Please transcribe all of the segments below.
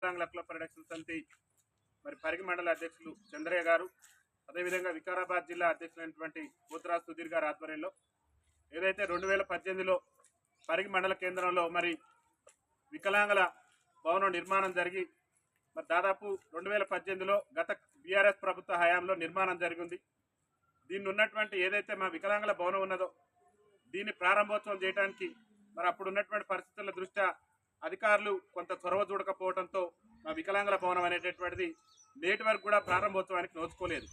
వికలాంగుల హక్కుల పరిరక్షణ సమితి మరి పరిగి మండల అధ్యక్షులు చంద్రయ్య గారు, అదేవిధంగా వికారాబాద్ జిల్లా అధ్యక్షులైనటువంటి పోతురాజ్ సుధీర్ గారి ఆధ్వర్యంలో ఏదైతే 2018లో పరిగి మండల కేంద్రంలో మరి వికలాంగుల భవనం నిర్మాణం జరిగి మరి దాదాపు 2018లో గత బీఆర్ఎస్ ప్రభుత్వ హయాంలో నిర్మాణం జరిగింది. దీన్ని ఉన్నటువంటి ఏదైతే మా వికలాంగుల భవనం ఉన్నదో దీన్ని ప్రారంభోత్సవం చేయడానికి మరి అప్పుడు ఉన్నటువంటి పరిస్థితుల దృష్ట్యా అధికారులు కొంత చొరవ చూడకపోవడంతో మా వికలాంగుల భవనం అనేటటువంటిది నేటి వరకు కూడా ప్రారంభోత్సవానికి నోచుకోలేదు.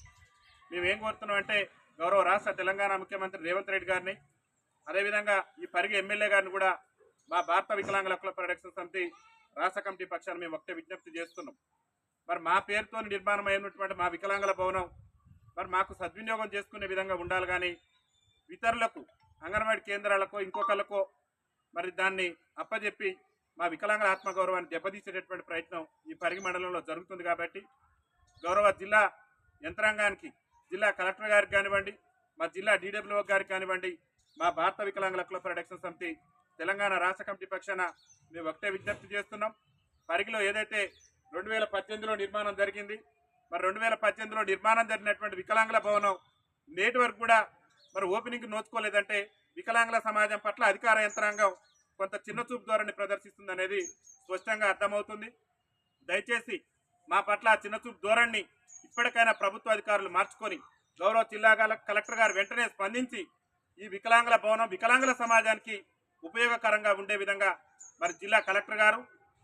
మేమేం కోరుతున్నాం అంటే గౌరవ రాష్ట్ర తెలంగాణ ముఖ్యమంత్రి రేవంత్ రెడ్డి గారిని, అదేవిధంగా ఈ పరిగి ఎమ్మెల్యే గారిని కూడా మా భారత వికలాంగుల హక్కుల పరిరక్షణ సమితి రాష్ట్ర కమిటీ పక్షాన్ని మేము ఒకటే విజ్ఞప్తి చేస్తున్నాం. మరి మా పేరుతో నిర్మాణం అయినటువంటి మా వికలాంగుల భవనం మరి మాకు సద్వినియోగం చేసుకునే విధంగా ఉండాలి, కానీ ఇతరులకు అంగన్వాడీ కేంద్రాలకు ఇంకొకళ్ళకో మరి దాన్ని అప్పజెప్పి మా వికలాంగుల ఆత్మగౌరవాన్ని దెబ్బతీసేటటువంటి ప్రయత్నం ఈ పరిగి మండలంలో జరుగుతుంది. కాబట్టి గౌరవ జిల్లా యంత్రాంగానికి, జిల్లా కలెక్టర్ గారికి కానివ్వండి, మా జిల్లా DWO గారికి కానివ్వండి, మా భారత వికలాంగుల హక్కుల పరిరక్షణ సమితి తెలంగాణ రాష్ట్ర కమిటీ పక్షాన మేము ఒకటే విజ్ఞప్తి చేస్తున్నాం. పరిగిలో ఏదైతే 2018లో నిర్మాణం జరిగింది, మరి 2018లో నిర్మాణం జరిగినటువంటి వికలాంగుల భవనం నేటి వరకు కూడా మరి ఓపెనింగ్ నోచుకోలేదంటే వికలాంగుల సమాజం పట్ల అధికార యంత్రాంగం కొంత చిన్నచూపు ధోరణి ప్రదర్శిస్తుంది అనేది స్పష్టంగా అర్థమవుతుంది. దయచేసి మా పట్ల చిన్నచూపు ధోరణిని ఇప్పటికైనా ప్రభుత్వ అధికారులు మార్చుకొని గౌరవ జిల్లా కలెక్టర్ గారు వెంటనే స్పందించి ఈ వికలాంగుల భవనం వికలాంగుల సమాజానికి ఉపయోగకరంగా ఉండే విధంగా మరి జిల్లా కలెక్టర్ గారు,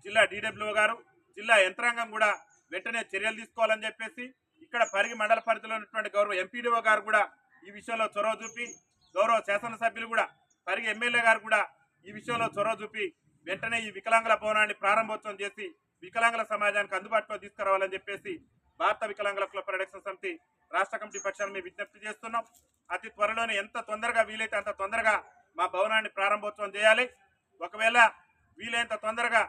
జిల్లా DWO గారు, జిల్లా యంత్రాంగం కూడా వెంటనే చర్యలు తీసుకోవాలని చెప్పేసి ఇక్కడ పరిగి మండల పరిధిలో ఉన్నటువంటి గౌరవ MPDO గారు కూడా ఈ విషయంలో చొరవ చూపి, గౌరవ శాసనసభ్యులు కూడా పరిగి ఎమ్మెల్యే గారు కూడా ఈ విషయంలో చొరవ చూపి వెంటనే ఈ వికలాంగుల భవనాన్ని ప్రారంభోత్సవం చేసి వికలాంగుల సమాజానికి అందుబాటులో తీసుకురావాలని చెప్పేసి భారత వికలాంగుల హక్కుల పరిరక్షణ సమితి రాష్ట్ర కమిటీ పక్షాన్ని మేము విజ్ఞప్తి చేస్తున్నాం. అతి త్వరలోనే ఎంత తొందరగా వీలైతే అంత తొందరగా మా భవనాన్ని ప్రారంభోత్సవం చేయాలి. ఒకవేళ వీలైనంత తొందరగా